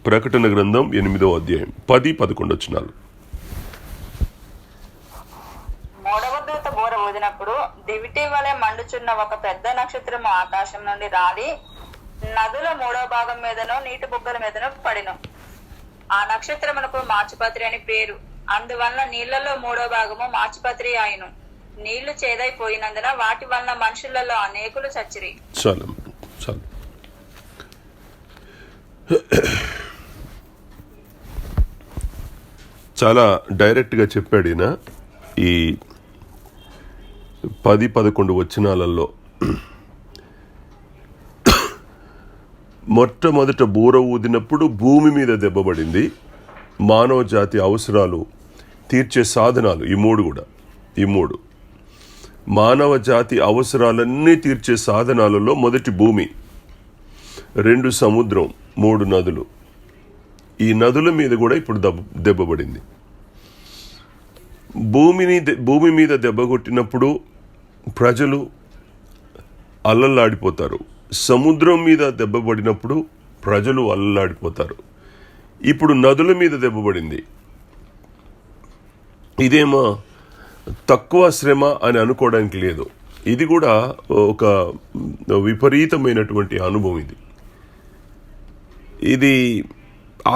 ప్రకటన గ్రంథం 8వ అధ్యాయం 10-11 వచనాలు. మూడవ దూత బూర ఊదినప్పుడు దివిటి వలె మండుచున్న ఒక పెద్ద నక్షత్రము ఆకాశం నుండి రాలి నదుల 3వ భాగం మీదనో నీటి బుగ్గల మీదనో పడిను. ఆ నక్షత్రమునకు మాచిపత్రి అని పేరు. అందువలన నీళ్లలో 3వ భాగము మాచిపత్రి ఆయను. నీళ్లు చేదైపోయినందున వాటి వలన మనుషులలో అనేకులు చచ్చిరి. చాలు చాలు. చాలా డైరెక్ట్గా చెప్పాడు ఈయన ఈ 10-11 వచనాలలో. మొట్టమొదట బూర ఊదినప్పుడు భూమి మీద దెబ్బపడింది. మానవ జాతి అవసరాలు తీర్చే సాధనాలు ఈ మూడు మానవ జాతి అవసరాలన్నీ తీర్చే సాధనాలలో మొదటి భూమి, 2 సముద్రం, 3 నదులు. ఈ నదుల మీద కూడా ఇప్పుడు దెబ్బపడింది. భూమి మీద దెబ్బ కొట్టినప్పుడు ప్రజలు అల్లల్లాడిపోతారు. సముద్రం మీద దెబ్బపడినప్పుడు ప్రజలు అల్లల్లాడిపోతారు. ఇప్పుడు నదుల మీద దెబ్బపడింది. ఇదేమో తక్కువ శ్రమ అని అనుకోవడానికి లేదు. ఇది కూడా ఒక విపరీతమైనటువంటి అనుభవం. ఇది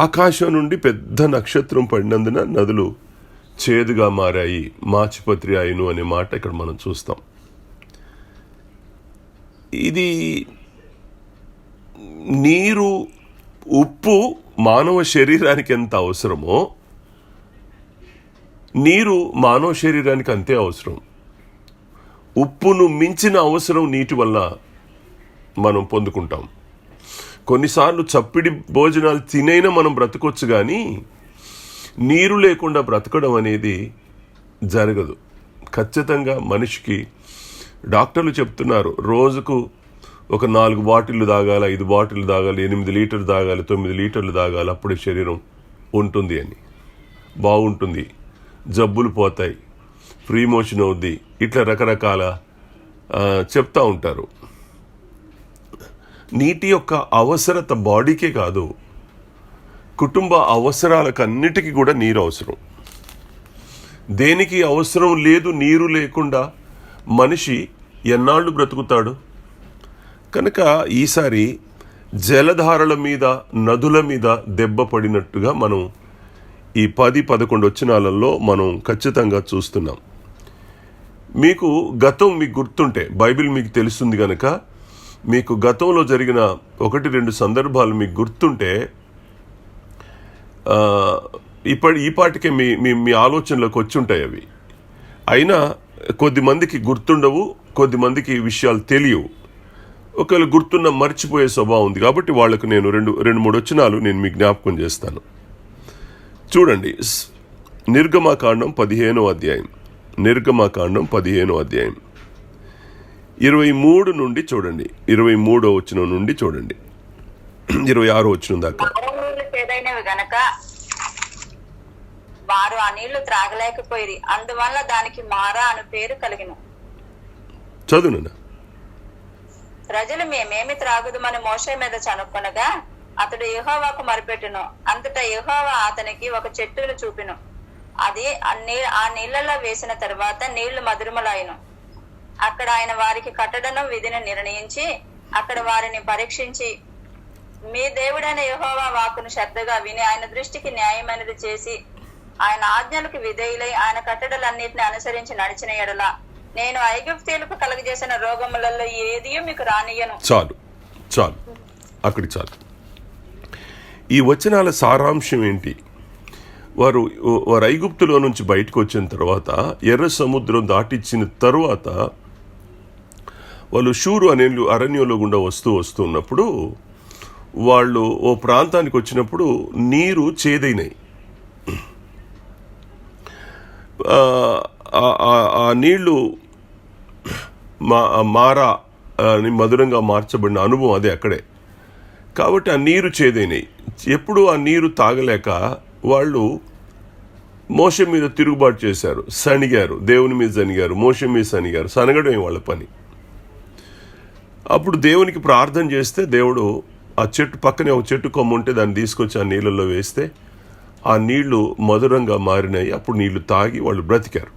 ఆకాశం నుండి పెద్ద నక్షత్రం పడినందున నదులు చేదుగా మారాయి, మాచిపత్రి అయిను అనే మాట ఇక్కడ మనం చూస్తాం. ఇది నీరు, ఉప్పు మానవ శరీరానికి ఎంత అవసరమో నీరు మానవ శరీరానికి అంతే అవసరం. ఉప్పును మించిన అవసరం నీటి వల్ల మనం పొందుకుంటాం. కొన్నిసార్లు చప్పిడి భోజనాలు తినైనా మనం బ్రతకొచ్చు, కానీ నీరు లేకుండా బ్రతకడం అనేది జరగదు. ఖచ్చితంగా మనిషికి డాక్టర్లు చెప్తున్నారు, రోజుకు ఒక 4 బాటిళ్ళు తాగాలి, 5 బాటిళ్ళు తాగాలి, 8 లీటర్లు తాగాలి, 9 లీటర్లు తాగాలి, అప్పుడే శరీరం ఉంటుంది అని, బాగుంటుంది, జబ్బులు పోతాయి, ఫ్రీ మోషన్ అవుద్ది, ఇట్లా రకరకాల చెప్తా ఉంటారు. నీటి యొక్క అవసరత బాడీకే కాదు, కుటుంబ అవసరాలకన్నిటికీ కూడా నీరు అవసరం. దేనికి అవసరం లేదు నీరు లేకుండా మనిషి ఎన్నాళ్ళు బ్రతుకుతాడు? కనుక ఈసారి జలధారల మీద, నదుల మీద దెబ్బ పడినట్టుగా మనం ఈ 10-11 వచనాలలో మనం ఖచ్చితంగా చూస్తున్నాం. మీకు గతం మీకు గుర్తుంటే, బైబిల్ మీకు తెలుస్తుంది కనుక మీకు గతంలో జరిగిన 1-2 సందర్భాలు మీకు గుర్తుంటే ఈ పాటికే మీ ఆలోచనలోకి వచ్చి ఉంటాయి అవి. అయినా కొద్దిమందికి గుర్తుండవు, కొద్దిమందికి విషయాలు తెలియవు. ఒకవేళ గుర్తున్న మర్చిపోయే స్వభావం ఉంది. కాబట్టి వాళ్లకు నేను 2-3 వచనాలు నేను మీకు జ్ఞాపకం చేస్తాను. చూడండి, నిర్గమకాండం 15వ అధ్యాయం, నిర్గమకాండం 15వ అధ్యాయం 23 నుండి చూడండి, 23వ వచనం నుండి చూడండి, 26వ వచనం దాకా. గనక వారు ఆ నీళ్లు త్రాగలేకపోయి, అందువల్ల దానికి మారా అను పేరు కలిగిన. చదువునా. ప్రజలు మేమేమి త్రాగుదుమని మోషే మీద చనుకొనగా అతడు యెహోవాకు మొరపెట్టును. అంతటా యెహోవా అతనికి ఒక చెట్టును చూపిను. అది ఆ నీళ్లలో వేసిన తరువాత నీళ్లు మధురములాయను. అక్కడ ఆయన వారికి కట్టడను విధిని నిర్ణయించి అక్కడ వారిని పరీక్షించి, మీ దేవుడైన యెహోవా వాక్కును శ్రద్ధగా విని ఆయన దృష్టికి న్యాయమైనది చేసి ఆయన ఆజ్ఞలకు విధేయులై ఆయన కట్టడలన్నిటిని అనుసరించి నడిచిన ఎడల నేను ఐగుప్తీయులకు కలుగజేసిన రోగములలో ఏది మీకు రానియను. చాలు అక్కడికి చాలు. ఈ వచనాల సారాంశం ఏంటి? వారు ఐగుప్తులో నుంచి బయటకు వచ్చిన తర్వాత, ఎర్ర సముద్రం దాటించిన తరువాత వాళ్ళు షూరు అనే అరణ్యంలో గుండా వస్తున్నప్పుడు వాళ్ళు ఓ ప్రాంతానికి వచ్చినప్పుడు నీరు చేదైనాయి. ఆ నీళ్లు మారా అని మధురంగా మార్చబడిన అనుభవం అదే అక్కడే. కాబట్టి ఆ నీరు చేదైనాయి. ఎప్పుడు ఆ నీరు తాగలేక వాళ్ళు మోషే మీద తిరుగుబాటు చేశారు, సణిగారు, దేవుని మీద సణిగారు, మోషే మీద సణిగారు. సనగడమే వాళ్ళ పని. అప్పుడు దేవునికి ప్రార్థన చేస్తే దేవుడు ఆ చెట్టు పక్కనే ఒక చెట్టు కొమ్మ ఉంటే దాన్ని తీసుకొచ్చి ఆ నీళ్ళల్లో వేస్తే ఆ నీళ్లు మధురంగా మారినాయి. అప్పుడు నీళ్లు తాగి వాళ్ళు బ్రతికారు.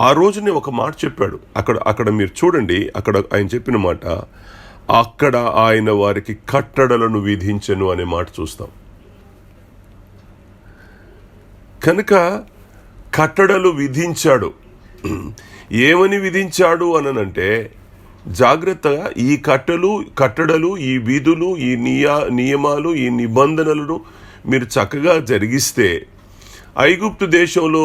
ఆ రోజునే ఒక మాట చెప్పాడు. అక్కడ మీరు చూడండి, అక్కడ ఆయన చెప్పిన మాట, అక్కడ ఆయన వారికి కట్టడలను విధించెను అనే మాట చూస్తాం. కనుక కట్టడలు విధించాడు. ఏమని విధించాడు అనంటే, జాగ్రత్తగా ఈ కట్టడలు, ఈ విధులు, ఈ నియమాలు, ఈ నిబంధనలను మీరు చక్కగా జరిగిస్తే ఐగుప్తు దేశంలో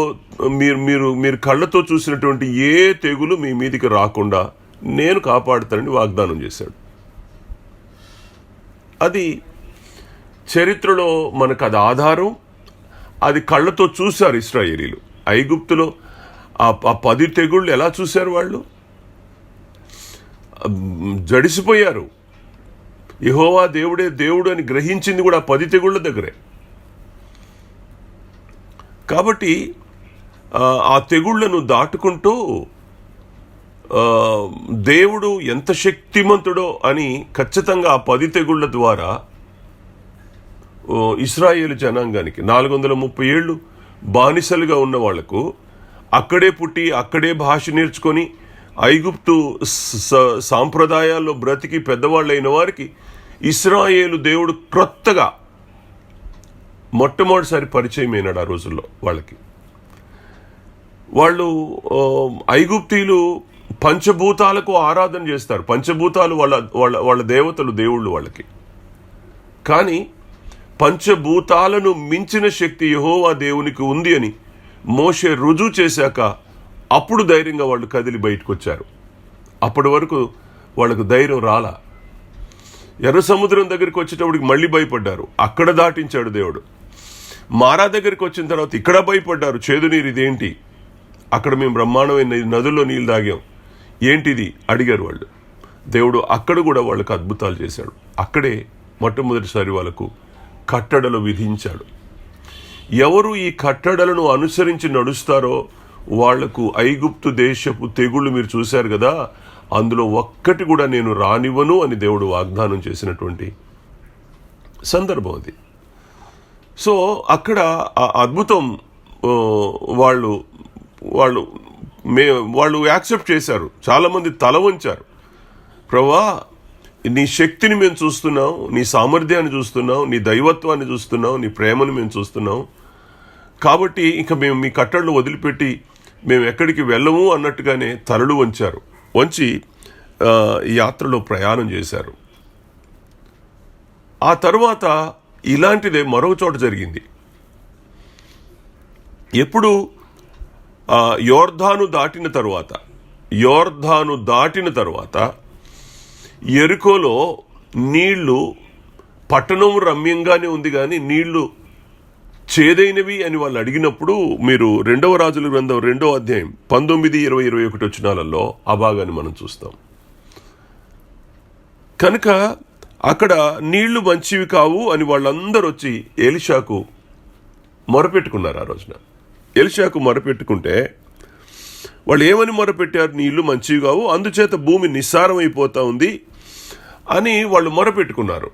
మీరు కళ్ళతో చూసినటువంటి ఏ తెగులు మీ మీదికి రాకుండా నేను కాపాడుతానని వాగ్దానం చేశాడు. అది చరిత్రలో మనకు అది ఆధారం. అది కళ్ళతో చూశారు ఇశ్రాయేలీలు. ఐగుప్తులో ఆ 10 తెగుళ్ళు ఎలా చూశారు? వాళ్ళు జడిసిపోయారు. యెహోవా దేవుడే దేవుడు అని గ్రహించింది కూడా 10 తెగుళ్ళ దగ్గరే. కాబట్టి ఆ తెగుళ్లను దాటుకుంటూ దేవుడు ఎంత శక్తిమంతుడో అని ఖచ్చితంగా ఆ 10 తెగుళ్ల ద్వారా ఇశ్రాయేలు జనాంగానికి 430 ఏళ్ళు బానిసలుగా ఉన్న వాళ్లకు, అక్కడే పుట్టి అక్కడే భాష నేర్చుకొని ఐగుప్తు సాంప్రదాయాల్లో బ్రతికి పెద్దవాళ్ళైన వారికి ఇశ్రాయేలు దేవుడు క్రొత్తగా మొట్టమొదటిసారి పరిచయం అయినాడు. ఆ రోజుల్లో వాళ్ళు ఐగుప్తీయులు పంచభూతాలకు ఆరాధన చేస్తారు. పంచభూతాలు వాళ్ళ దేవతలు, దేవుళ్ళు వాళ్ళకి. కానీ పంచభూతాలను మించిన శక్తి యెహోవా దేవునికి ఉంది అని మోషే రుజువు చేశాక అప్పుడు ధైర్యంగా వాళ్ళు కదిలి బయటకు వచ్చారు. అప్పటి వరకు వాళ్ళకు ధైర్యం రాలా. ఎర్ర సముద్రం దగ్గరికి వచ్చేటప్పటికి మళ్ళీ భయపడ్డారు. అక్కడ దాటించాడు దేవుడు. మారా దగ్గరికి వచ్చిన తర్వాత ఇక్కడ భయపడ్డారు. చేదు నీరు ఇదేంటి? అక్కడ మేము బ్రహ్మాండమైన నదుల్లో నీళ్ళు తాగాం, ఏంటిది అడిగారు వాళ్ళు. దేవుడు అక్కడ కూడా వాళ్ళకు అద్భుతాలు చేశాడు. అక్కడే మొట్టమొదటిసారి వాళ్ళకు కట్టడలు విధించాడు. ఎవరు ఈ కట్టడలను అనుసరించి నడుస్తారో వాళ్లకు ఐగుప్తు దేశపు తెగుళ్ళు మీరు చూశారు కదా, అందులో ఒక్కటి కూడా నేను రానివ్వను అని దేవుడు వాగ్దానం చేసినటువంటి సందర్భం అది. సో అక్కడ ఆ అద్భుతం వాళ్ళు యాక్సెప్ట్ చేశారు. చాలామంది తల వంచారు. ప్రభువా, నీ శక్తిని మేము చూస్తున్నాం, నీ సామర్థ్యాన్ని చూస్తున్నాం, నీ దైవత్వాన్ని చూస్తున్నాం, నీ ప్రేమను మేము చూస్తున్నాం. కాబట్టి ఇక మేము మీ కట్టడలు వదిలిపెట్టి మేము ఎక్కడికి వెళ్ళము అన్నట్టుగానే తలలు వంచి ఈ యాత్రలో ప్రయాణం చేశారు. ఆ తర్వాత ఇలాంటిదే మరొక చోట జరిగింది. ఎప్పుడు యోర్దాను దాటిన తరువాత యెరికోలో నీళ్లు, పట్టణం రమ్యంగానే ఉంది కానీ నీళ్లు చేదైనవి అని వాళ్ళు అడిగినప్పుడు మీరు 2వ రాజుల గ్రంథం 2వ అధ్యాయం 19, 20, 21 వచనాలలో ఆ భాగాన్ని మనం చూస్తాం. కనుక అక్కడ నీళ్లు మంచివి కావు అని వాళ్ళందరూ వచ్చి ఎలీషాకు మొరపెట్టుకున్నారు. ఆ రోజున ఎలీషాకు మొరపెట్టుకుంటే వాళ్ళు ఏమని మొరపెట్టారు? నీళ్లు మంచివి కావు, అందుచేత భూమి నిస్సారం అయిపోతా ఉంది అని వాళ్ళు మొరపెట్టుకున్నారు.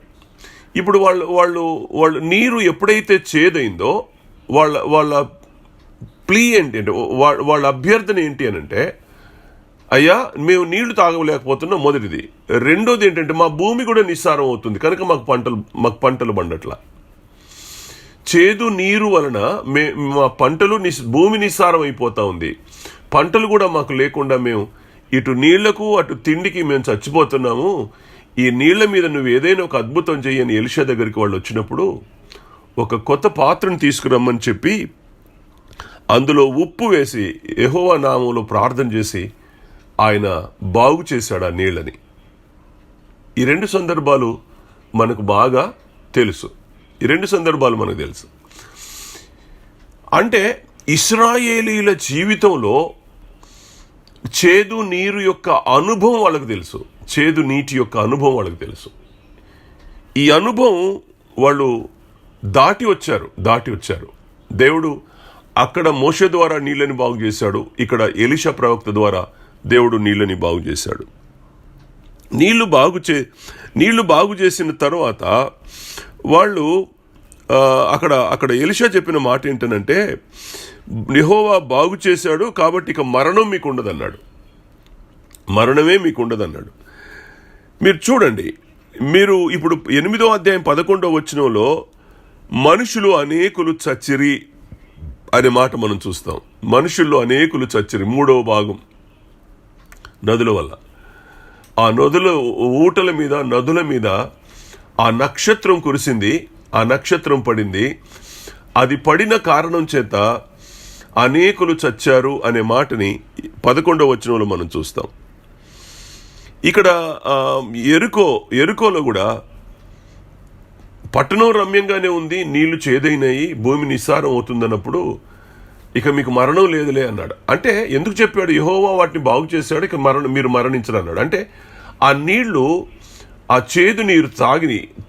ఇప్పుడు వాళ్ళు నీరు ఎప్పుడైతే చేదైందో వాళ్ళ ప్లీ ఏంటి అంటే, వాళ్ళ అభ్యర్థన ఏంటి అని అంటే, అయ్యా మేము నీళ్లు తాగలేకపోతున్నాం మొదటిది. రెండోది ఏంటంటే, మా భూమి కూడా నిస్సారం అవుతుంది కనుక మాకు పంటలు పండట్లా. చేదు నీరు వలన మా పంటలు భూమి నిస్సారం అయిపోతా ఉంది. పంటలు కూడా మాకు లేకుండా మేము ఇటు నీళ్లకు అటు తిండికి మేము చచ్చిపోతున్నాము. ఈ నీళ్ల మీద నువ్వు ఏదైనా ఒక అద్భుతం చెయ్యని ఎలీషా దగ్గరికి వాళ్ళు వచ్చినప్పుడు ఒక కొత్త పాత్రను తీసుకురమ్మని చెప్పి అందులో ఉప్పు వేసి యెహోవా నామంలో ప్రార్థన చేసి ఆయన బాగు చేశాడు ఆ నీళ్ళని. ఈ 2 సందర్భాలు మనకు బాగా తెలుసు. అంటే ఇశ్రాయేలీల జీవితంలో చేదు నీరు యొక్క అనుభవం వాళ్ళకు తెలుసు, చేదు నీటి యొక్క అనుభవం వాళ్ళకి తెలుసు. ఈ అనుభవం వాళ్ళు దాటి వచ్చారు. దేవుడు అక్కడ మోషే ద్వారా నీళ్ళని బాగు చేశాడు, ఇక్కడ ఎలీషా ప్రవక్త ద్వారా దేవుడు నీళ్ళని బాగు చేశాడు. నీళ్లు బాగు చేసిన తర్వాత వాళ్ళు అక్కడ ఎలీషా చెప్పిన మాట ఏంటనంటే, యెహోవా బాగు చేశాడు కాబట్టి ఇక మరణం మీకు ఉండదన్నాడు. మరణమే మీకు ఉండదన్నాడు. మీరు చూడండి, మీరు ఇప్పుడు 8వ అధ్యాయం 11వ వచనంలో మనుషులు అనేకులు చచ్చిరి అనే మాట మనం చూస్తాం. మనుషుల్లో అనేకులు చచ్చిరి, 3వ భాగం నదుల వల్ల. ఆ ఊటల మీద, నదుల మీద ఆ నక్షత్రం కురిసింది, ఆ నక్షత్రం పడింది. అది పడిన కారణం చేత అనేకులు చచ్చారు అనే మాటని 11వ వచనంలో మనం చూస్తాం. ఇక్కడ ఎరుకోలో కూడా పట్టణం రమ్యంగానే ఉంది, నీళ్లు చేదైనాయి, భూమి నిస్సారం అవుతుందన్నప్పుడు ఇక మీకు మరణం లేదులే అన్నాడు. అంటే ఎందుకు చెప్పాడు? యెహోవా వాటిని బాగు చేశాడు, ఇక మీరు మరణించరు అన్నాడు. అంటే ఆ నీళ్లు, ఆ చేదు నీరు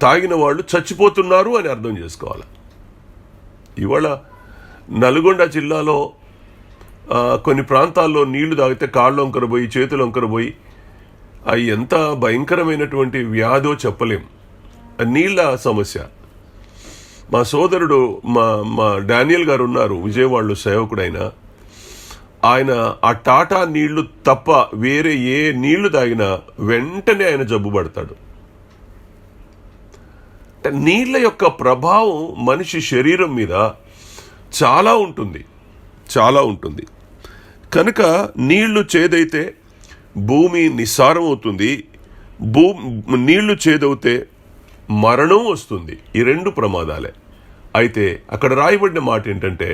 తాగిన వాళ్ళు చచ్చిపోతున్నారు అని అర్థం చేసుకోవాలి. ఇవాళ నల్గొండ జిల్లాలో కొన్ని ప్రాంతాల్లో నీళ్లు తాగితే కాళ్ళు వంకరబోయి, చేతులు వంకరబోయి, అవి ఎంత భయంకరమైనటువంటి వ్యాధో చెప్పలేం. నీళ్ళ సమస్య. మా సోదరుడు మా డానియల్ గారు ఉన్నారు, విజయవాడలో సేవకుడైన ఆయన. ఆ టాటా నీళ్లు తప్ప వేరే ఏ నీళ్లు తాగినా వెంటనే ఆయన జబ్బు పడతాడు. నీళ్ళ యొక్క ప్రభావం మనిషి శరీరం మీద చాలా ఉంటుంది. కనుక నీళ్లు చేదైతే భూమి నిస్సారం అవుతుంది, నీళ్లు చేదవుతే మరణం వస్తుంది. ఈ 2 ప్రమాదాలే. అయితే ఇక్కడ రాయబడిన మాట ఏంటంటే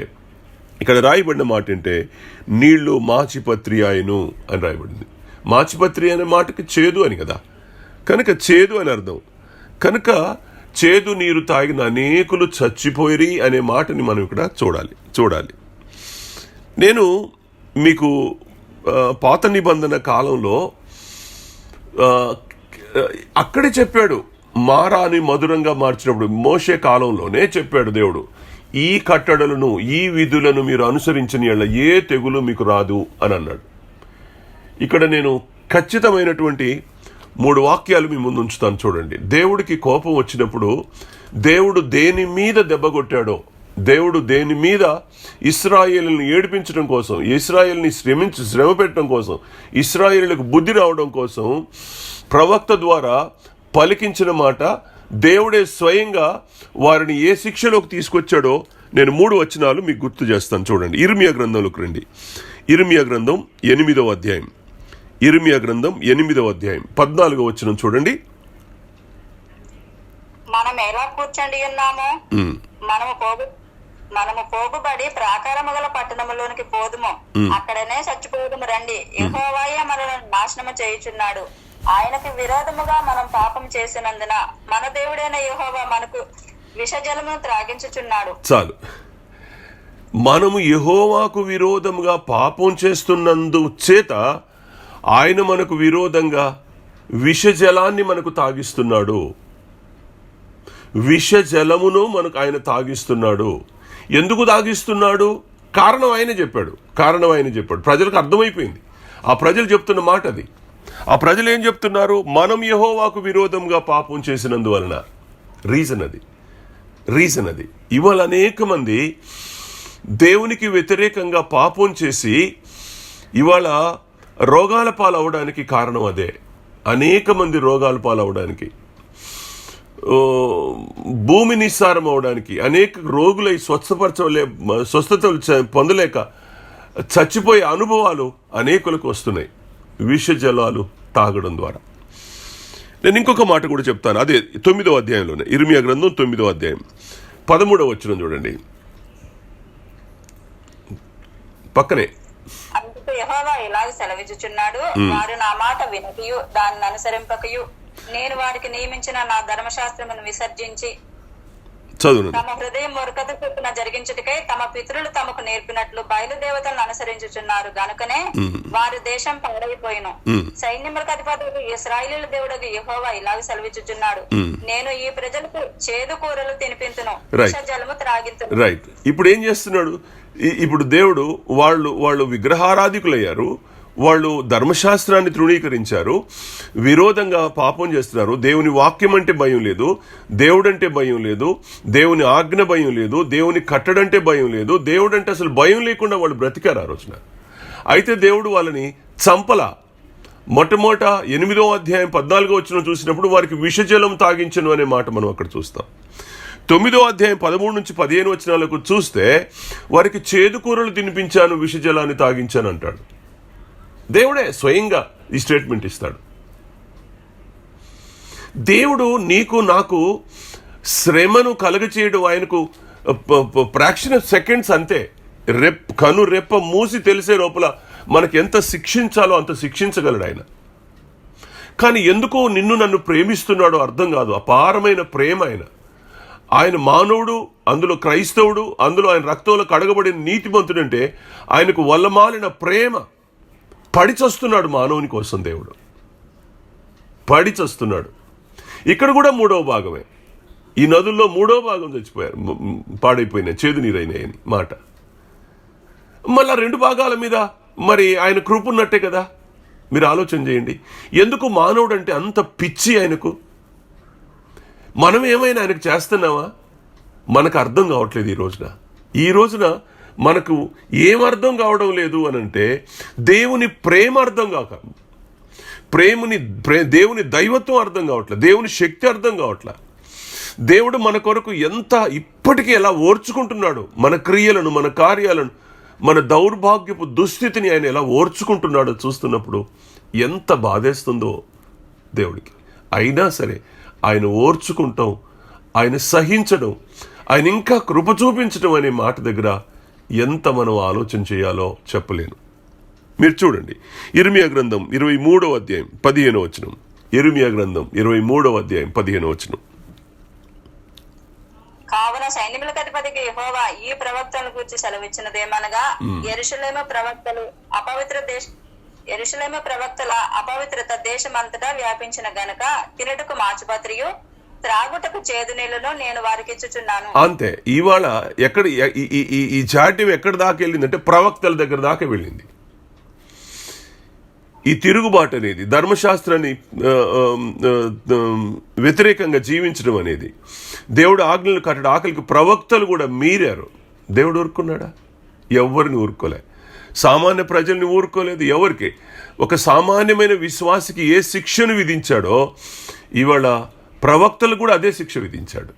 నీళ్లు మాచిపత్రి ఆయను అని రాయబడింది. మాచిపత్రి అనే మాటకి చేదు అని కదా, కనుక చేదు అని అర్థం. కనుక చేదు నీరు తాగిన అనేకులు చచ్చిపోయిరి అనే మాటని మనం ఇక్కడ చూడాలి. నేను మీకు పాత నిబంధన కాలంలో అక్కడే చెప్పాడు, మారాని మధురంగా మార్చినప్పుడు మోషే కాలంలోనే చెప్పాడు దేవుడు, ఈ కట్టడలను, ఈ విధులను మీరు అనుసరించని యెడల ఏ తెగులు మీకు రాదు అని అన్నాడు. ఇక్కడ నేను ఖచ్చితమైనటువంటి 3 వాక్యాలు మీ ముందు ఉంచుతాను, చూడండి. దేవుడికి కోపం వచ్చినప్పుడు దేవుడు దేని మీద దెబ్బ కొట్టాడో, దేవుడు దేని మీద ఇశ్రాయేలుని ఏడిపించడం కోసం, ఇశ్రాయేలుని శ్రమ పెట్టడం కోసం, ఇశ్రాయేలులకు బుద్ధి రావడం కోసం ప్రవక్త ద్వారా పలికించిన మాట, దేవుడే స్వయంగా వారిని ఏ శిక్షలోకి తీసుకొచ్చాడో నేను 3 వచనాలు మీకు గుర్తు చేస్తాను. చూడండి, ఇర్మియా గ్రంథంలోకి రండి. ఇర్మియా గ్రంథం 8వ అధ్యాయం. ఇర్మియా గ్రంథం 8వ అధ్యాయం 14వ వచనం చూడండి. మనం ఎలా కూర్చొని ఉన్నామో మనము పోగుబడి ప్రాకారము గల పట్టణములోనికి పోదుము, అక్కడనే చచ్చిపోదుము రండి. యెహోవాయే మనలను నాశనము చేయుచున్నాడు. ఆయనకు విరోధముగా మనం పాపం చేసినందున మన దేవుడైన యెహోవా మనకు విషజలమును త్రాగించుచున్నాడు. చాలు. మనము యెహోవాకు విరోధముగా పాపం చేస్తున్నందు చేత ఆయన మనకు విరోధంగా విషజలాన్ని మనకు తాగిస్తున్నాడు. విషజలమును మనకు ఆయన తాగిస్తున్నాడు. ఎందుకు తాగిస్తున్నాడు? కారణం ఆయన చెప్పాడు. ప్రజలకు అర్థమైపోయింది. ఆ ప్రజలు చెప్తున్న మాట అది. ఆ ప్రజలు ఏం చెప్తున్నారు? మనం యెహోవాకు విరోధంగా పాపం చేసినందువలన. రీజన్ అది. ఇవాళ అనేక మంది దేవునికి వ్యతిరేకంగా పాపం చేసి ఇవాళ రోగాల పాలవడానికి కారణం అదే. అనేక మంది రోగాల పాలవడానికి, భూమి నిస్సారం అవడానికి, అనేక రోగులై స్వస్థతలు పొందలేక చచ్చిపోయే అనుభవాలు అనేకులకు వస్తున్నాయి విష జలాలు తాగడం ద్వారా. నేను ఇంకొక మాట కూడా చెప్తాను, అదే 9వ అధ్యాయంలోనే, ఇర్మియా గ్రంథం 9వ అధ్యాయం 13వ వచనం చూడండి. పక్కనే అందుకు యెహోవా ఇలాగ సెలవిచ్చుచున్నాడు, వారు నా మాట వినకయు దానిని అనుసరింపకయు నేను వారికి నియమించిన నా ధర్మశాస్త్రమును విసర్జించి తమ హృదయం మూర్ఖత చొప్పున జరిగించుటకై తమ పితరులు తమకు నేర్పినట్లు బయలుదేవతలను అనుసరించుచున్నారు గనుకనే వారి దేశం పాడైపోయిను. సైన్యములకు అధిపతులకు ఇశ్రాయేలు దేవుడకు యెహోవా ఇలాగ సెలవిచ్చుచున్నాడు, నేను ఈ ప్రజలకు చేదు కూరలు తినిపించును, విషజలము త్రాగించును. రైట్. ఇప్పుడు ఏం చేస్తున్నాడు? ఇప్పుడు దేవుడు వాళ్ళు విగ్రహారాధికులయ్యారు, వాళ్ళు ధర్మశాస్త్రాన్ని తృణీకరించారు, విరోధంగా పాపం చేస్తున్నారు. దేవుని వాక్యం అంటే భయం లేదు, దేవుడంటే భయం లేదు, దేవుని ఆజ్ఞ భయం లేదు, దేవుని కట్టడంటే భయం లేదు, దేవుడంటే అసలు భయం లేకుండా వాళ్ళు బ్రతికారు ఆ రోజున. అయితే దేవుడు వాళ్ళని చంపలా. మొట్టమొదట 8వ అధ్యాయం 14వ వచనం చూసినప్పుడు వారికి విషజలం తాగించను అనే మాట మనం అక్కడ చూస్తాం. 9వ అధ్యాయం 13 నుంచి 15 వచనాలకు చూస్తే వారికి చేదుకూరలు తినిపించాను, విషజలాన్ని తాగించాను అంటాడు. దేవుడే స్వయంగా ఈ స్టేట్మెంట్ ఇస్తాడు. దేవుడు నీకు నాకు శ్రమను కలగచేయడం ఆయనకు ఫ్రాక్షన్ ఆఫ్ సెకండ్స్ అంతే. కను రెప్ప మూసి తెలిసే లోపల మనకి ఎంత శిక్షించాలో అంత శిక్షించగలడు ఆయన. కానీ ఎందుకో నిన్ను నన్ను ప్రేమిస్తున్నాడో అర్థం కాదు. అపారమైన ప్రేమ ఆయన మానవుడు, అందులో క్రైస్తవుడు, అందులో ఆయన రక్తంలో కడగబడిన నీతిమంతుడంటే ఆయనకు వల్లమాలిన ప్రేమ. పడిచస్తున్నాడు మానవుని కోసం, దేవుడు పడిచస్తున్నాడు. ఇక్కడ కూడా 3వ భాగమే. ఈ నదుల్లో 3వ భాగం చచ్చిపోయారు, పాడైపోయినాయి, చేదు నీరైనాయని మాట. మళ్ళా 2 భాగాల మీద మరి ఆయన కృప ఉన్నట్టే కదా. మీరు ఆలోచన చేయండి, ఎందుకు మానవుడు అంటే అంత పిచ్చి ఆయనకు? మనం ఏమైనా ఆయనకు చేస్తున్నావా? మనకు అర్థం కావట్లేదు ఈ రోజున మనకు ఏం అర్థం కావడం లేదు అనంటే దేవుని ప్రేమ అర్థం కాక, దేవుని దైవత్వం అర్థం కావట్లేదు, దేవుని శక్తి అర్థం కావట్లేదు. దేవుడు మన కొరకు ఎంత ఇప్పటికీ ఎలా ఓర్చుకుంటున్నాడు, మన క్రియలను, మన కార్యాలను, మన దౌర్భాగ్యపు దుస్థితిని ఆయన ఎలా ఓర్చుకుంటున్నాడో చూస్తున్నప్పుడు ఎంత బాధేస్తుందో దేవుడికి. అయినా సరే ఆయన ఓర్చుకుంటాం, ఆయన సహించడం, ఆయన ఇంకా కృప చూపించడం అనే మాట దగ్గర ఎంత మనం ఆలోచన చేయాలో చెప్పలేను. మీరు చూడండి, ఇర్మియా గ్రంథం 23వ అధ్యాయం 15వ వచనం. ఇర్మియా గ్రంథం 23వ అధ్యాయం 15వ వచనం. కావున సైన్యములకు అధిపతికి యెహోవా ఈ ప్రవక్తలను గురించి సెలవిచ్చినదేమనగా, యెరూషలేము ప్రవక్తల అపవిత్రత దేశమంతటా వ్యాపించిన గనుక తినుటకు మాచుపత్రియు త్రాగుటకు చేదు నీళ్లను నేను వారికి ఇచ్చుచున్నాను. అంతే. ఇవాళ ఎక్కడ ఈ జాడ్యం ఎక్కడ దాకా వెళ్ళిందంటే ప్రవక్తల దగ్గర దాకా వెళ్ళింది. ఈ తిరుగుబాటు అనేది, ధర్మశాస్త్రాన్ని వ్యతిరేకంగా జీవించడం అనేది, దేవుడు ఆజ్ఞలు కట్టడం, ఆకలికి ప్రవక్తలు కూడా మీరారు. దేవుడు ఊరుకున్నాడా? ఎవరిని ఊరుకోలే. సామాన్య ప్రజల్ని ఊరుకోలేదు. ఎవరికి? ఒక సామాన్యమైన విశ్వాసికి ఏ శిక్షను విధించాడో ఇవాళ ప్రవక్తలు కూడా అదే శిక్ష విధించాడు.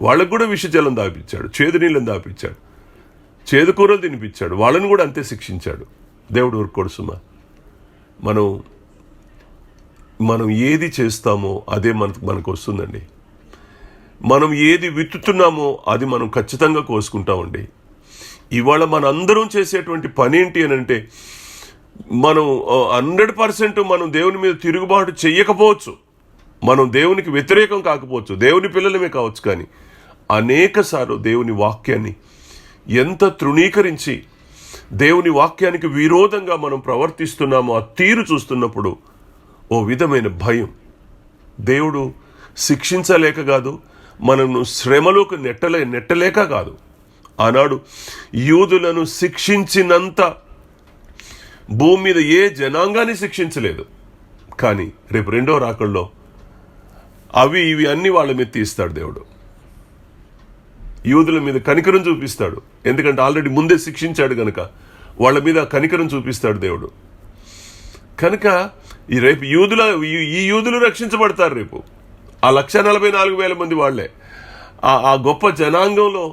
వాళ్ళకు కూడా విషజలం దాపించాడు, చేదు నీళ్ళని దాపించాడు, చేదు కూరలు తినిపించాడు, వాళ్ళని కూడా అంతే శిక్షించాడు. దేవుడు ఊరుకోడు సుమా. మనం ఏది చేస్తామో అదే మనకు వస్తుందండి. మనం ఏది విత్తుతున్నామో అది మనం ఖచ్చితంగా కోసుకుంటామండి. ఇవాళ మనందరం చేసేటువంటి పని ఏంటి అని అంటే, మనం 100% మనం దేవుని మీద తిరుగుబాటు చెయ్యకపోవచ్చు, మనం దేవునికి వ్యతిరేకం కాకపోవచ్చు, దేవుని పిల్లలమే కావచ్చు, కానీ అనేకసార్లు దేవుని వాక్యాన్ని ఎంత తృణీకరించి దేవుని వాక్యానికి విరోధంగా మనం ప్రవర్తిస్తున్నామో ఆ తీరు చూస్తున్నప్పుడు ఓ విధమైన భయం. దేవుడు శిక్షించలేక కాదు, మనను శ్రమలోకి నెట్టలేక కాదు. ఆనాడు యూదులను శిక్షించినంత భూమి మీద ఏ జనాంగాన్ని శిక్షించలేదు. కానీ రేపు 2వ రాకడలో అవి ఇవి అన్ని వాళ్ళ మీద తీస్తాడు దేవుడు. యూదుల మీద కనికరం చూపిస్తాడు, ఎందుకంటే ఆల్రెడీ ముందే శిక్షించాడు కనుక వాళ్ళ మీద కనికరం చూపిస్తాడు దేవుడు. కనుక రేపు ఈ యూదులు రక్షించబడతారు. రేపు ఆ 144,000 మంది వాళ్లే, ఆ గొప్ప జనాంగంలో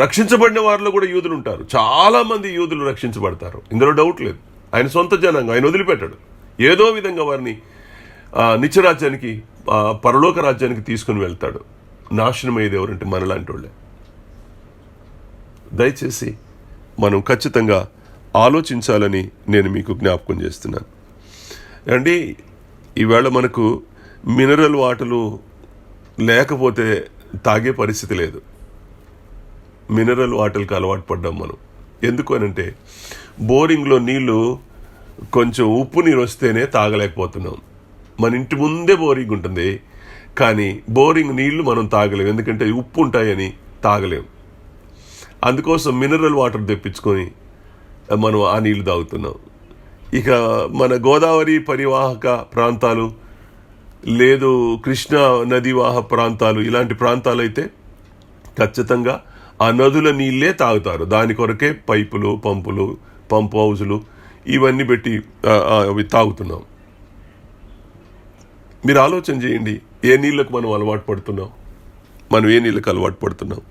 రక్షించబడిన వారిలో కూడా యూదులు ఉంటారు. చాలా మంది యూదులు రక్షించబడతారు, ఇందులో డౌట్ లేదు. ఆయన సొంత జనాంగం, ఆయన వదిలిపెట్టాడు. ఏదో విధంగా వారిని నిత్యరాజ్యానికి, పరలోక రాజ్యానికి తీసుకుని వెళ్తాడు. నాశనం అయ్యేది ఎవరంటే మనలాంటి వాళ్ళే. దయచేసి మనం ఖచ్చితంగా ఆలోచించాలని నేను మీకు జ్ఞాపకం చేస్తున్నాను అండి. ఈవేళ మనకు మినరల్ వాటర్లు లేకపోతే తాగే పరిస్థితి లేదు. మినరల్ వాటర్కి అలవాటు పడ్డాం మనం. ఎందుకు అనంటే బోరింగ్లో నీళ్లు కొంచెం ఉప్పు నీరు వస్తేనే తాగలేకపోతున్నాం. మన ఇంటి ముందే బోరింగ్ ఉంటుంది, కానీ బోరింగ్ నీళ్లు మనం తాగలేము, ఎందుకంటే ఉప్పు ఉంటాయని తాగలేము. అందుకోసం మినరల్ వాటర్ తెప్పించుకొని మనం ఆ నీళ్లు తాగుతున్నాం. ఇక మన గోదావరి పరివాహక ప్రాంతాలు లేదు కృష్ణా నదీవాహ ప్రాంతాలు, ఇలాంటి ప్రాంతాలు అయితే ఖచ్చితంగా ఆ నదుల నీళ్ళే తాగుతారు. దాని కొరకే పైపులు, పంపు హౌజులు ఇవన్నీ పెట్టి అవి తాగుతున్నాం. మీరు ఆలోచన చేయండి, ఏ నీళ్ళకు మనం అలవాటు పడుతున్నాం, మనం ఏ నీళ్ళకు అలవాటు పడుతున్నాం.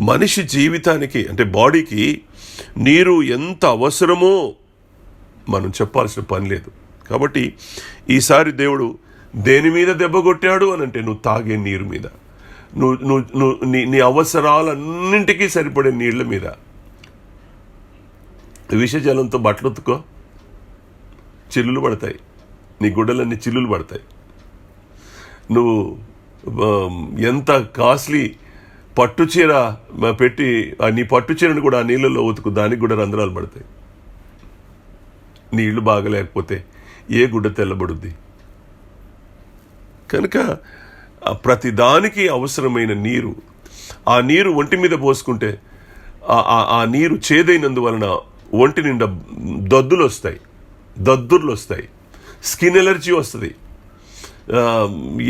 మనిషి జీవితానికి అంటే బాడీకి నీరు ఎంత అవసరమో మనం చెప్పాల్సిన పని లేదు. కాబట్టి ఈసారి దేవుడు దేని మీద దెబ్బ కొట్టాడు అని అంటే నువ్వు తాగే నీరు మీద, నీ అవసరాలన్నింటికీ సరిపడే నీళ్ల మీద. విషజలంతో బట్టలు ఉతుకో, చిల్లులు పడతాయి, నీ గుడ్డలన్నీ చిల్లులు పడతాయి. నువ్వు ఎంత కాస్ట్లీ పట్టుచీర పెట్టి నీ పట్టుచీరను కూడా ఆ నీళ్ళలో ఉతుకు, దానికి కూడా రంధ్రాలు పడతాయి. నీళ్లు బాగలేకపోతే ఏ గుడ్డ తెల్లబడుద్ది? కనుక ప్రతిదానికి అవసరమైన నీరు, ఆ నీరు ఒంటి మీద పోసుకుంటే ఆ నీరు చేదైనందువలన ఒంటి నిండా దద్దుర్లు వస్తాయి, స్కిన్ ఎలర్జీ వస్తుంది,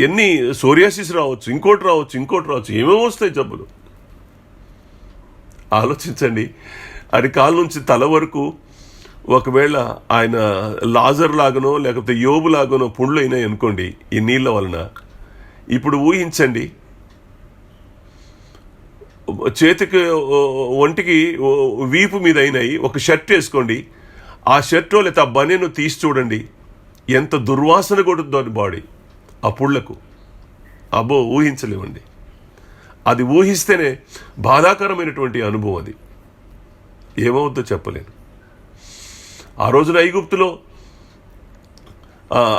ఎన్ని సోరియాసిస్ రావచ్చు, ఇంకోటి రావచ్చు, ఏమేమో వస్తాయి జబ్బులు. ఆలోచించండి, అరికాల నుంచి తల వరకు ఒకవేళ ఆయన లాజర్ లాగానో లేకపోతే యోబు లాగానో పుండ్లు అయినాయి అనుకోండి ఈ నీళ్ళ వలన. ఇప్పుడు ఊహించండి, చేతికి ఒంటికి వీపు మీద అయినాయి, ఒక షర్ట్ వేసుకోండి, ఆ షర్టో లేకపోతే ఆ బనీను తీసి చూడండి, ఎంత దుర్వాసన కొడుతుందో అని బాడీ ఆ పుళ్లకు. అబ్బో, ఊహించలేమండి. అది ఊహిస్తేనే బాధాకరమైనటువంటి అనుభవం. అది ఏమవుద్దో చెప్పలేను. ఆ రోజున ఐగుప్తులో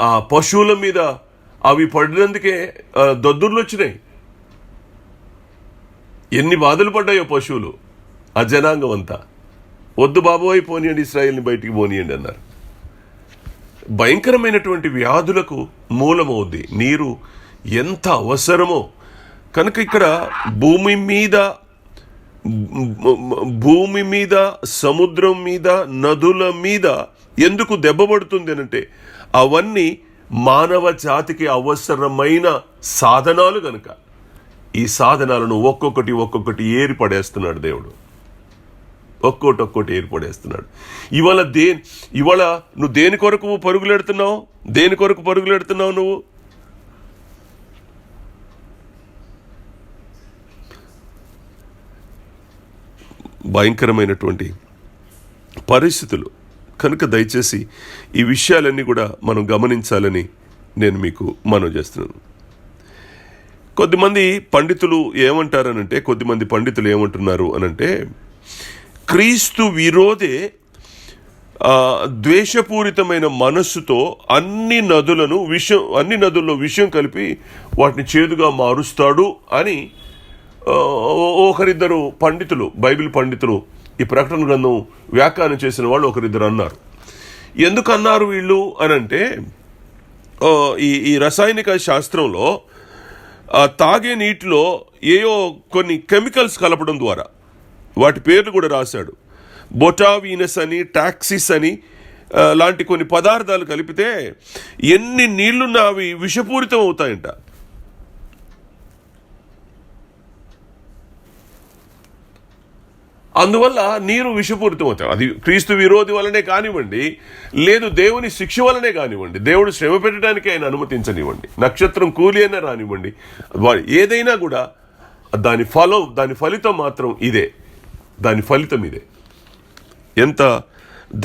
ఆ పశువుల మీద అవి పడినందుకే దద్దుర్లు వచ్చినాయి. ఎన్ని బాధలు పడ్డాయో పశువులు, ఆ జనాంగం అంతా. వద్దు బాబోయ్, పోనీయండి, ఇశ్రాయేల్ని బయటికి పోనీయండి అన్నారు. భయంకరమైనటువంటి వ్యాధులకు మూలమవుద్ది నీరు, ఎంత అవసరమో. కనుక ఇక్కడ భూమి మీద సముద్రం మీద నదుల మీద ఎందుకు దెబ్బపడుతుంది అనంటే అవన్నీ మానవ జాతికి అవసరమైన సాధనాలు గనుక ఈ సాధనాలను ఒక్కొక్కటి ఏర్పడేస్తున్నాడు దేవుడు. ఒక్కోటి ఏర్పడేస్తున్నాడు. ఇవాళ నువ్వు దేని కొరకు పరుగులెడుతున్నావు? నువ్వు భయంకరమైనటువంటి పరిస్థితులు. కనుక దయచేసి ఈ విషయాలన్నీ కూడా మనం గమనించాలని నేను మీకు మనవి చేస్తున్నాను. కొద్దిమంది పండితులు ఏమంటున్నారు అనంటే క్రీస్తు విరోధే ద్వేషపూరితమైన మనస్సుతో అన్ని నదుల్లో విషం కలిపి వాటిని చేదుగా మారుస్తాడు అని ఒకరిద్దరు పండితులు, బైబిల్ పండితులు, ఈ ప్రకటన గ్రంథం వ్యాఖ్యానం చేసిన వాళ్ళు ఒకరిద్దరు అన్నారు. ఎందుకు అన్నారు వీళ్ళు అనంటే ఈ రసాయనిక శాస్త్రంలో తాగే నీటిలో ఏయో కొన్ని కెమికల్స్ కలపడం ద్వారా వాటి పేర్లు కూడా రాశాడు. బొటావీనస్ అని, టాక్సిస్ అని లాంటి కొన్ని పదార్థాలు కలిపితే ఎన్ని నీళ్లున్నా అవి విషపూరితం అవుతాయంట. అందువల్ల నీరు విషపూరితం అవుతాయి. అది క్రీస్తు విరోధి వలనే కానివ్వండి, లేదు దేవుని శిక్ష వలనే కానివ్వండి, దేవుడు శ్రమ పెట్టడానికి ఆయన అనుమతించనివ్వండి, నక్షత్రం కూలి అయినా రానివ్వండి, ఏదైనా కూడా దాని ఫలితం మాత్రం ఇదే. దాని ఫలితం ఇదే. ఎంత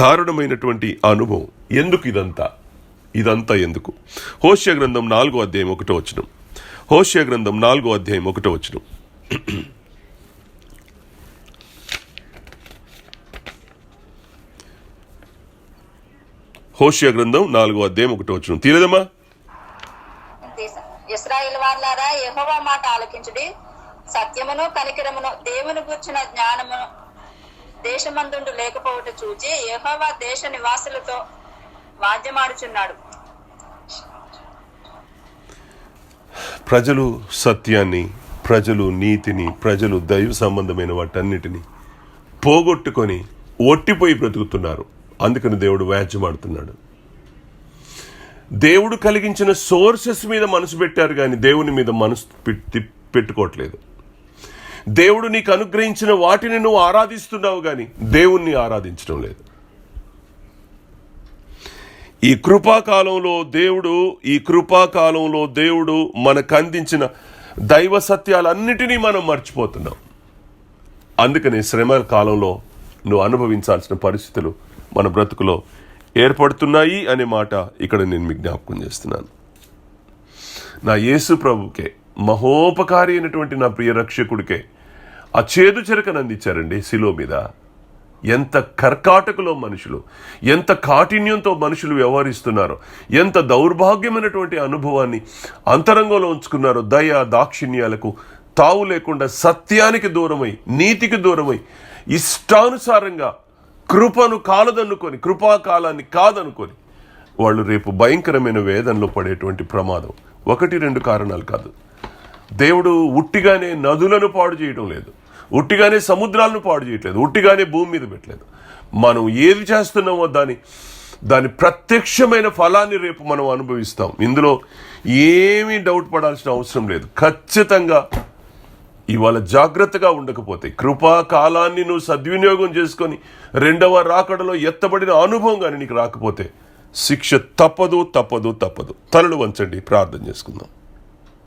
దారుణమైనటువంటి అనుభవం. ఎందుకు ఇదంతా ఎందుకు? హోషేయ గ్రంథం 4వ అధ్యాయం 1వ వచనం. హోషేయ గ్రంథం 4వ అధ్యాయం 1వ వచనం. హోషేయ గ్రంథం 4వ అధ్యాయం 1వ వచనం. తీయలేదమ్మా? ఇశ్రాయేలు వారులారా, యెహోవా మాట ఆలకించుడి. సత్యమును కనికరమును దేవుని గూర్చిన జ్ఞానమును దేశమందుండు లేకపోవట చూచి యెహోవా దేశ నివాసులతో వాద్యమాడుచున్నాడు. ప్రజలు సత్యాన్ని, ప్రజలు నీతిని, ప్రజలు దైవ సంబంధమైన వాటన్నిటిని పోగొట్టుకొని ఒట్టిపోయి బ్రతుకుతున్నారు. అందుకని దేవుడు వ్యాజ్యమాడుతున్నాడు. దేవుడు కలిగించిన సోర్సెస్ మీద మనసు పెట్టారు కానీ దేవుని మీద మనసు పెట్టుకోవట్లేదు. దేవుడు నీకు అనుగ్రహించిన వాటిని నువ్వు ఆరాధిస్తున్నావు కానీ దేవుణ్ణి ఆరాధించడం లేదు. ఈ కృపాకాలంలో దేవుడు మనకు అందించిన దైవ సత్యాలన్నిటినీ మనం మర్చిపోతున్నాం. అందుకని శ్రమ కాలంలో నువ్వు అనుభవించాల్సిన పరిస్థితులు మన బ్రతుకులో ఏర్పడుతున్నాయి అనే మాట ఇక్కడ నేను మీకు జ్ఞాపకం చేస్తున్నాను. నా యేసు ప్రభుకే, మహోపకారి అయినటువంటి నా ప్రియ రక్షకుడికే ఆ చేదు చెరకను అందించారండి శిలువ మీద. ఎంత కర్కాటకులో మనుషులు, ఎంత కాఠిన్యంతో మనుషులు వ్యవహరిస్తున్నారో, ఎంత దౌర్భాగ్యమైనటువంటి అనుభవాన్ని అంతరంగంలో ఉంచుకున్నారో. దయ దాక్షిణ్యాలకు తావు లేకుండా సత్యానికి దూరమై, నీతికి దూరమై, ఇష్టానుసారంగా కృపను కాలదనుకొని, కృపాకాలాన్ని కాదనుకొని వాళ్ళు రేపు భయంకరమైన వేదనలో పడేటువంటి ప్రమాదం. 1-2 కారణాలు కాదు. దేవుడు ఉట్టిగానే నదులను పాడు చేయడం లేదు, ఉట్టిగానే సముద్రాలను పాడు చేయట్లేదు, ఉట్టిగానే భూమి మీద పెట్టలేదు. మనం ఏది చేస్తున్నామో దాని ప్రత్యక్షమైన ఫలాన్ని రేపు మనం అనుభవిస్తాం. ఇందులో ఏమీ డౌట్ పడాల్సిన అవసరం లేదు. ఖచ్చితంగా ఇవాళ జాగ్రత్తగా ఉండకపోతే, కృపాకాలాన్ని నువ్వు సద్వినియోగం చేసుకొని రెండవ రాకడలో ఎత్తబడిన అనుభవం కానీ నీకు రాకపోతే శిక్ష తప్పదు. తలలు వంచండి, ప్రార్థన చేసుకుందాం.